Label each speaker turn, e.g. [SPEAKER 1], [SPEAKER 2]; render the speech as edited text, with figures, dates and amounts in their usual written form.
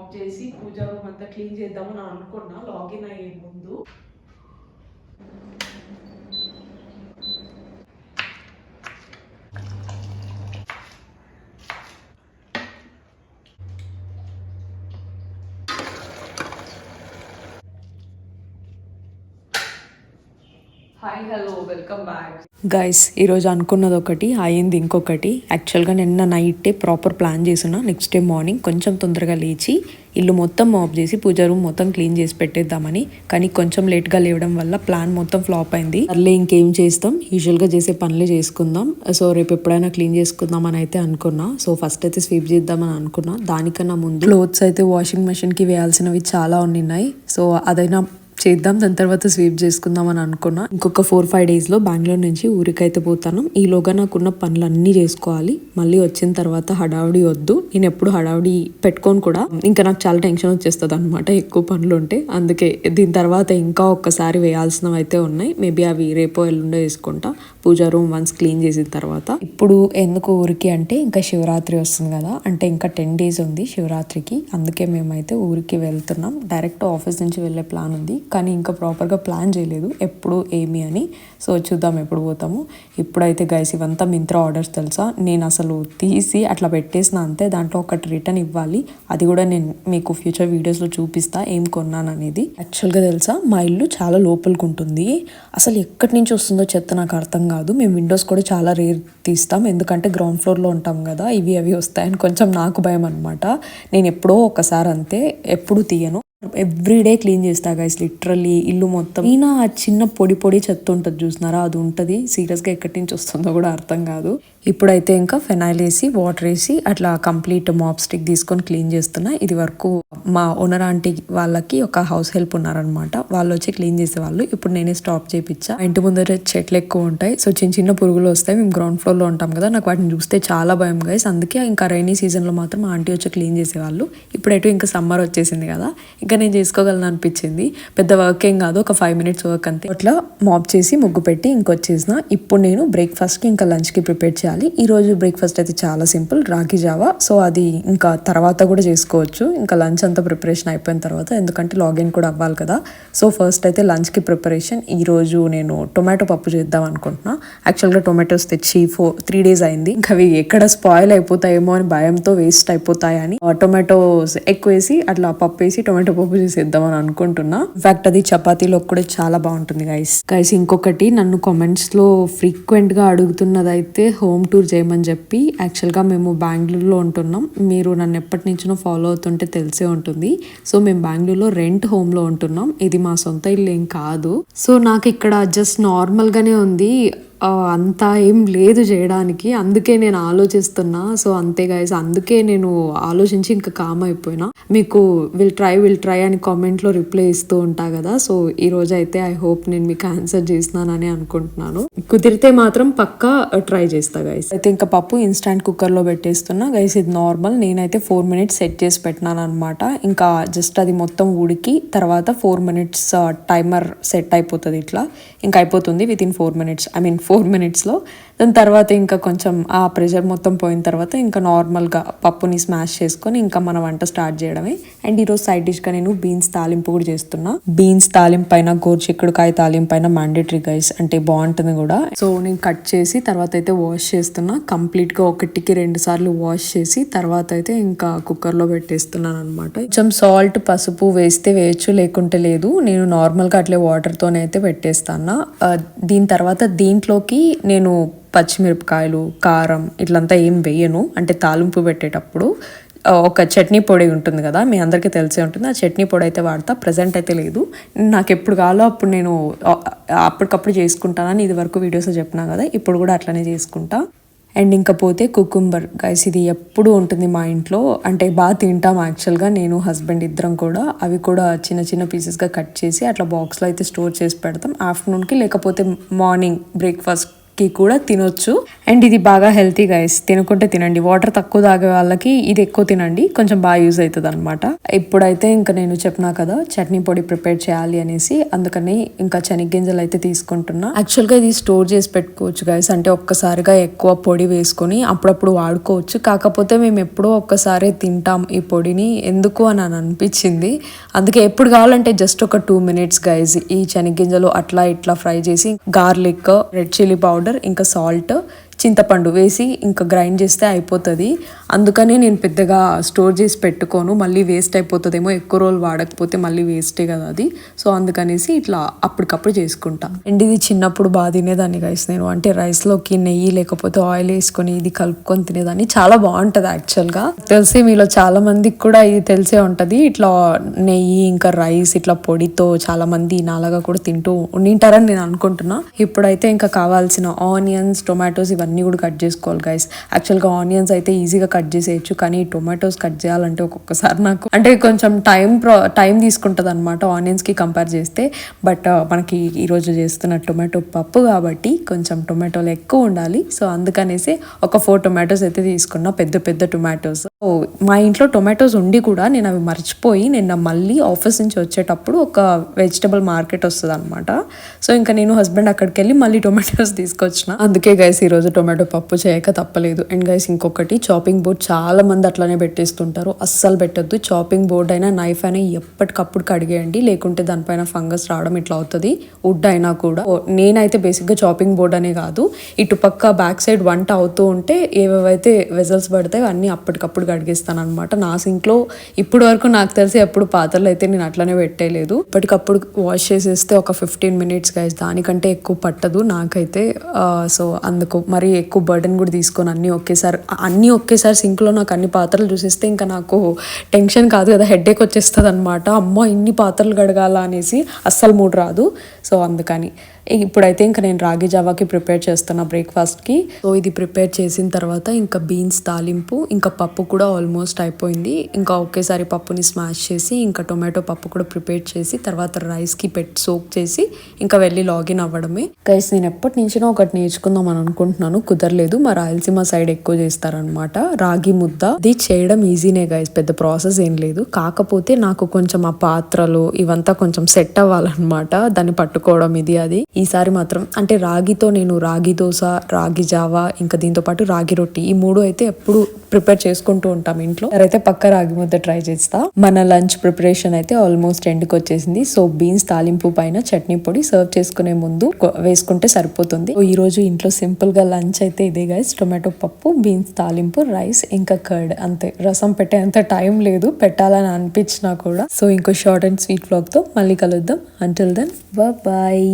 [SPEAKER 1] MOP చేసి పూజ room అంతా clean చేద్దామని అనుకున్నా లాగిన్ అయ్యే ముందు. Hi hello welcome back
[SPEAKER 2] guys. ఈరోజు అనుకున్నది ఒకటి, అయింది ఇంకొకటి. యాక్చువల్గా నిన్న నైటే ప్రాపర్ ప్లాన్ చేసిన నెక్స్ట్ డే మార్నింగ్ కొంచెం తొందరగా లేచి ఇల్లు మొత్తం మాప్ చేసి పూజ రూమ్ మొత్తం క్లీన్ చేసి పెట్టేద్దామని. కానీ కొంచెం లేట్గా లేవడం వల్ల ప్లాన్ మొత్తం ఫ్లాప్ అయింది. అట్లే ఇంకేం చేస్తాం, యూజువల్గా చేసే పనులే చేసుకుందాం. సో రేపు ఎప్పుడైనా క్లీన్ చేసుకుందాం అని అయితే అనుకున్నా. సో ఫస్ట్ అయితే స్వీప్ చేద్దామని అనుకున్నా. దానికన్నా ముందు క్లోత్స్ అయితే వాషింగ్ మెషిన్కి వేయాల్సినవి చాలా ఉన్నాయి. సో అదైనా చేద్దాం, దాని తర్వాత స్వీప్ చేసుకుందాం అని అనుకున్నా. ఇంకొక 4-5 డేస్లో బెంగళూరు నుంచి ఊరికైతే పోతాను. ఈలోగా నాకున్న పనులన్నీ చేసుకోవాలి. మళ్ళీ వచ్చిన తర్వాత హడావుడి వద్దు. నేను ఎప్పుడు హడావుడి పెట్టుకోను కూడా. ఇంకా నాకు చాలా టెన్షన్ వచ్చేస్తుంది అనమాట ఎక్కువ పనులు ఉంటే. అందుకే దీని తర్వాత ఇంకా ఒక్కసారి వేయాల్సినవి అయితే ఉన్నాయి. మేబీ అవి రేపో ఎల్లుండో వేసుకుంటా, పూజా రూమ్ వన్స్ క్లీన్ చేసిన తర్వాత. ఇప్పుడు ఎందుకు ఊరికి అంటే ఇంకా శివరాత్రి వస్తుంది కదా, అంటే ఇంకా 10 days ఉంది శివరాత్రికి. అందుకే మేమైతే ఊరికి వెళ్తున్నాం. డైరెక్ట్ ఆఫీస్ నుంచి వెళ్ళే ప్లాన్ ఉంది, కానీ ఇంకా ప్రాపర్గా ప్లాన్ చేయలేదు ఎప్పుడు ఏమి అని. సో చూద్దాం ఎప్పుడు పోతాము. ఇప్పుడైతే గైస్ ఇవంతా మింత్రా ఆర్డర్స్ తెలుసా, నేను అసలు తీసి అట్లా పెట్టేసిన అంతే. దాంట్లో ఒకటి రిటర్న్ ఇవ్వాలి, అది కూడా నేను మీకు ఫ్యూచర్ వీడియోస్లో చూపిస్తా ఏం కొన్నాను అనేది. యాక్చువల్గా తెలుసా, మా ఇల్లు చాలా లోపలికి ఉంటుంది. అసలు ఎక్కడి నుంచి వస్తుందో చెత్త నాకు అర్థం కాదు. మేము విండోస్ కూడా చాలా రేర్ తీస్తాం, ఎందుకంటే గ్రౌండ్ ఫ్లోర్లో ఉంటాం కదా, ఇవి వస్తాయని కొంచెం నాకు భయం అనమాట. నేను ఎప్పుడో ఒకసారి అంతే, ఎప్పుడు తీయను. ఎవ్రీడే క్లీన్ చేస్తా గైస్, లిటరల్లీ ఇల్లు మొత్తం. ఈయన ఆ చిన్న పొడి చెత్త ఉంటుంది చూసినారా, అది ఉంటుంది. సీరియస్గా ఎక్కడి నుంచి వస్తుందో కూడా అర్థం కాదు. ఇప్పుడైతే ఇంకా ఫెనైల్ వేసి వాటర్ వేసి అట్లా కంప్లీట్ మాప్ స్టిక్ తీసుకొని క్లీన్ చేస్తున్నా. ఇది వరకు మా ఓనర్ ఆంటీ వాళ్ళకి ఒక హౌస్ హెల్ప్ ఉన్నారనమాట, వాళ్ళు వచ్చి క్లీన్ చేసేవాళ్ళు. ఇప్పుడు నేనే స్టాప్ చేయించా. ఇంటి ముందర చెట్లు ఎక్కువ ఉంటాయి, సో చిన్న పురుగులు వస్తాయి. మేము గ్రౌండ్ ఫ్లోర్ లో ఉంటాం కదా, నాకు వాటిని చూస్తే చాలా భయం గైస్. అందుకే ఇంకా రైనీ సీజన్ లో మాత్రం ఆంటీ వచ్చి క్లీన్ చేసేవాళ్ళు. ఇప్పుడైతే ఇంకా సమ్మర్ వచ్చేసింది కదా, ఇంకా నేను చేసుకోగలను అనిపించింది. పెద్ద వర్క్ ఏం కాదు, ఒక 5 minutes వర్క్ అంతే. అట్లా మాప్ చేసి ముగ్గు పెట్టి ఇంకొచ్చేసిన. ఇప్పుడు నేను బ్రేక్ఫాస్ట్ కి ఇంకా లంచ్ కి ప్రిపేర్ చేయాలి. ఈ రోజు బ్రేక్ఫాస్ట్ అయితే చాలా సింపుల్, రాగి జావా. సో అది ఇంకా తర్వాత కూడా చేసుకోవచ్చు, ఇంకా లంచ్ అంతా ప్రిపరేషన్ అయిపోయిన తర్వాత, ఎందుకంటే లాగిన్ కూడా అవ్వాలి కదా. సో ఫస్ట్ అయితే లంచ్ కి ప్రిపరేషన్. ఈ రోజు నేను టొమాటో పప్పు చేద్దాం అనుకుంటున్నా. యాక్చువల్గా టొమాటోస్ తెచ్చి 3 days అయింది. ఇంకా అవి ఎక్కడ స్పాయిల్ అయిపోతాయేమో అని భయంతో వేస్ట్ అయిపోతాయని టొమాటోస్ ఎక్కువ వేసి అట్లా పప్పు వేసి టొమాటో పప్పు చేసేద్దామని అనుకుంటున్నా. ఇన్ఫాక్ట్ అది చపాతీలో కూడా చాలా బాగుంటుంది గైస్. ఇంకొకటి నన్ను కామెంట్స్ లో ఫ్రీక్వెంట్ గా అడుగుతున్నది అయితే హోమ్ టూర్ చేయమని చెప్పి. యాక్చువల్గా మేము బెంగళూరులో ఉంటున్నాం. మీరు నన్ను ఎప్పటి నుంచో ఫాలో అవుతుంటే తెలిసే ఉంటుంది. సో మేము బెంగళూరులో రెంట్ హోమ్ లో ఉంటున్నాం. ఇది మా సొంత ఇల్లు ఏం కాదు. సో నాకు ఇక్కడ జస్ట్ నార్మల్ గానే ఉంది, అంతా ఏం లేదు చేయడానికి. అందుకే నేను ఆలోచిస్తున్నా. సో అంతే గైస్, అందుకే నేను ఆలోచించి ఇంకా కామ్ అయిపోయినా. మీకు విల్ ట్రై అని కామెంట్లో రిప్లై ఇస్తూ ఉంటా కదా. సో ఈ రోజు అయితే ఐ హోప్ నేను మీకు ఆన్సర్ చేసినానని అనుకుంటున్నాను. కుదిరితే మాత్రం పక్కా ట్రై చేస్తా గైస్. అయితే ఇంకా పప్పు ఇన్స్టాంట్ కుక్కర్లో పెట్టేస్తున్నా గైస్. ఇది నార్మల్, నేనైతే 4 minutes సెట్ చేసి పెట్టినాను అనమాట. ఇంకా జస్ట్ అది మొత్తం ఉడికి తర్వాత 4 minutes టైమర్ సెట్ అయిపోతుంది. ఇట్లా ఇంకా అయిపోతుంది వితిన్ 4 minutes, 4 minutesలో. దాని తర్వాత ఇంకా కొంచెం ఆ ప్రెషర్ మొత్తం పోయిన తర్వాత ఇంకా నార్మల్గా పప్పుని స్మాష్ చేసుకొని ఇంకా మన వంట స్టార్ట్ చేయడమే. అండ్ ఈరోజు సైడ్ డిష్గా నేను బీన్స్ తాలింపు కూడా చేస్తున్నా. బీన్స్ తాలింపు పైన గోరుచిక్కుడుకాయ తాలింపు పైన మ్యాండేటరీ గైస్, అంటే బాగుంటుంది కూడా. సో నేను కట్ చేసి తర్వాత అయితే వాష్ చేస్తున్నా. కంప్లీట్గా 1-2 సార్లు వాష్ చేసి తర్వాత అయితే ఇంకా కుక్కర్లో పెట్టేస్తున్నాను అనమాట. కొంచెం సాల్ట్ పసుపు వేస్తే వేయచ్చు, లేకుంటే లేదు. నేను నార్మల్గా అట్లే వాటర్తోనే అయితే పెట్టేస్తాను. దీని తర్వాత దీంట్లోకి నేను పచ్చిమిరపకాయలు కారం ఇట్లంతా ఏం వేయను. అంటే తాలింపు పెట్టేటప్పుడు ఒక చట్నీ పొడి ఉంటుంది కదా, మీ అందరికీ తెలిసే ఉంటుంది. ఆ చట్నీ పొడి అయితే వాడతా. ప్రజెంట్ అయితే లేదు, నాకు ఎప్పుడు కావాలో అప్పుడు నేను అప్పటికప్పుడు చేసుకుంటానని ఇది వరకు వీడియోస్లో చెప్పినా కదా, ఇప్పుడు కూడా అట్లనే చేసుకుంటా. అండ్ ఇంకా పోతే కుకుంబర్ గైస్, ఇది ఎప్పుడు ఉంటుంది మా ఇంట్లో. అంటే బాగా తింటాం యాక్చువల్గా, నేను హస్బెండ్ ఇద్దరం కూడా. అవి కూడా చిన్న పీసెస్గా కట్ చేసి అట్లా బాక్స్లో అయితే స్టోర్ చేసి పెడతాం ఆఫ్టర్నూన్కి, లేకపోతే మార్నింగ్ బ్రేక్ఫాస్ట్ కి కూడా తినొచ్చు. అండ్ ఇది బాగా హెల్తీ గైస్, తినుకుంటే తినండి. వాటర్ తక్కువ తాగే వాళ్ళకి ఇది ఎక్కువ తినండి, కొంచెం బాగా యూజ్ అవుతుంది అనమాట. ఇప్పుడైతే ఇంకా నేను చెప్పినా కదా చట్నీ పొడి ప్రిపేర్ చేయాలి అనేసి, అందుకని ఇంకా శనగ్గింజలు అయితే తీసుకుంటున్నా. యాక్చువల్గా ఇది స్టోర్ చేసి పెట్టుకోవచ్చు గైస్, అంటే ఒక్కసారిగా ఎక్కువ పొడి వేసుకొని అప్పుడప్పుడు వాడుకోవచ్చు. కాకపోతే మేము ఎప్పుడో ఒక్కసారి తింటాం ఈ పొడిని, ఎందుకు అని అనిపించింది. అందుకే ఎప్పుడు కావాలంటే జస్ట్ ఒక 2 minutes గైస్ ఈ శనగ్గింజలు అట్లా ఇట్లా ఫ్రై చేసి గార్లిక్, రెడ్ చిల్లీ పౌడర్, ఇంకా సాల్ట్, చింతపండు వేసి ఇంకా గ్రైండ్ చేస్తే అయిపోతుంది. అందుకని నేను పెద్దగా స్టోర్ చేసి పెట్టుకోను, మళ్ళీ వేస్ట్ అయిపోతుందేమో, ఎక్కువ రోజులు వాడకపోతే మళ్ళీ వేస్టే కదా అది. సో అందుకనేసి ఇట్లా అప్పటికప్పుడు చేసుకుంటా. అండ్ ఇది చిన్నప్పుడు బాగా తినేదాన్ని గైస్ నేను, అంటే రైస్లోకి నెయ్యి లేకపోతే ఆయిల్ వేసుకొని ఇది కలుపుకొని తినేదాన్ని. చాలా బాగుంటుంది యాక్చువల్గా. తెలిసి మీలో చాలా మందికి కూడా ఇది తెలిసే ఉంటుంది, ఇట్లా నెయ్యి ఇంకా రైస్ ఇట్లా పొడితో చాలా మంది నాలాగా కూడా తింటూ ఉండింటారని నేను అనుకుంటున్నా. ఇప్పుడైతే ఇంకా కావాల్సిన ఆనియన్స్, టొమాటోస్ ఇవన్నీ కూడా కట్ చేసుకోవాలి గైస్. యాక్చువల్గా ఆనియన్స్ అయితే ఈజీగా కట్ చేసేయచ్చు, కానీ టొమాటోస్ కట్ చేయాలంటే ఒక్కొక్కసారి నాకు అంటే కొంచెం టైం తీసుకుంటుంది అనమాట ఆనియన్స్కి కంపేర్ చేస్తే. బట్ మనకి ఈరోజు చేస్తున్న టొమాటో పప్పు కాబట్టి కొంచెం టొమాటోలు ఎక్కువ ఉండాలి. సో అందుకనేసి ఒక 4 tomatoes అయితే తీసుకున్నా, పెద్ద పెద్ద టొమాటోస్. మా ఇంట్లో టొమాటోస్ ఉండి కూడా నేను అవి మర్చిపోయి నిన్న మళ్ళీ ఆఫీస్ నుంచి వచ్చేటప్పుడు ఒక వెజిటబుల్ మార్కెట్ వస్తుంది అనమాట. సో ఇంకా నేను హస్బెండ్ అక్కడికి వెళ్ళి మళ్ళీ టొమాటోస్ తీసుకొచ్చిన. అందుకే గైస్ ఈరోజు టొమాటో పప్పు చేయక తప్పలేదు. అండ్ గైస్ ఇంకొకటి, చాపింగ్ బోర్డ్ చాలా మంది అట్లానే పెట్టేస్తుంటారు, అస్సలు పెట్టద్దు. చాపింగ్ బోర్డ్ అయినా నైఫ్ అయినా ఎప్పటికప్పుడు కడిగేయండి, లేకుంటే దానిపైన ఫంగస్ రావడం ఇట్లా అవుతుంది. వుడ్ అయినా కూడా. నేనైతే బేసిక్గా చాపింగ్ బోర్డ్ అనే కాదు, ఇటు పక్క బ్యాక్ సైడ్ వంట అవుతూ ఉంటే ఏవేవైతే వెజల్స్ పడతాయో అన్నీ అప్పటికప్పుడు కడిగేస్తాను అనమాట. నా సింక్లో ఇప్పటి వరకు నాకు తెలిసి ఎప్పుడు పాత్రలు అయితే నేను అట్లనే పెట్టేయలేదు. ఇప్పటికప్పుడు వాష్ చేసేస్తే ఒక 15 minutes గైస్, దానికంటే ఎక్కువ పట్టదు నాకైతే. సో అందుకు మరి ఎక్కువ బర్డెన్ కూడా తీసుకొని అన్నీ ఒకేసారి సింక్లో నాకు అన్ని పాత్రలు చూసేస్తే ఇంకా నాకు టెన్షన్ కాదు కదా, హెడేక్ వచ్చేస్తుంది అనమాట. అమ్మో ఇన్ని పాత్రలు కడగాల అనేసి అస్సలు మూడు రాదు. సో అందుకని ఇప్పుడైతే ఇంకా నేను రాగి జావాకి ప్రిపేర్ చేస్తున్నా బ్రేక్ఫాస్ట్కి. సో ఇది ప్రిపేర్ చేసిన తర్వాత ఇంకా బీన్స్ తాలింపు, ఇంకా పప్పు కూడా ఆల్మోస్ట్ అయిపోయింది. ఇంకా ఒకేసారి పప్పుని స్మాష్ చేసి ఇంకా టొమాటో పప్పు కూడా ప్రిపేర్ చేసి తర్వాత రైస్కి సోక్ చేసి ఇంకా వెళ్ళి లాగిన్ అవ్వడమే. గైస్ నేను ఎప్పటి నుంచినో ఒకటి నేర్చుకుందాం అని అనుకుంటున్నాను, కుదరలేదు. మా రాయలసీమ సైడ్ ఎక్కువ చేస్తారనమాట రాగి ముద్ద. ఇది చేయడం ఈజీనే గైస్, పెద్ద ప్రాసెస్ ఏం లేదు. కాకపోతే నాకు కొంచెం ఆ పాత్రలు ఇవంతా కొంచెం సెట్ అవ్వాలన్నమాట, దాన్ని పట్టుకోవడం ఇది అది. ఈసారి మాత్రం అంటే రాగితో నేను రాగి దోశ, రాగి జావా, ఇంకా దీంతో పాటు రాగి రొట్టి, ఈ 3 అయితే ఎప్పుడు ప్రిపేర్ చేసుకుంటూ ఉంటాం ఇంట్లో. అయితే పక్క రాగి ముద్ద ట్రై చేస్తా. మన లంచ్ ప్రిపరేషన్ అయితే ఆల్మోస్ట్ ఎండ్కి వచ్చేసింది. సో బీన్స్ తాలింపు పైన చట్నీ పొడి సర్వ్ చేసుకునే ముందు వేసుకుంటే సరిపోతుంది. ఈ రోజు ఇంట్లో సింపుల్ గా లంచ్ అయితే ఇదే గైస్, టొమాటో పప్పు, బీన్స్ తాలింపు, రైస్, ఇంకా కర్డ్, అంతే. రసం పెట్టే అంత టైం లేదు, పెట్టాలని అనిపించినా కూడా. సో ఇంకో షార్ట్ అండ్ స్వీట్ వ్లాగ్ తో మళ్ళీ కలుద్దాం. Until then bye.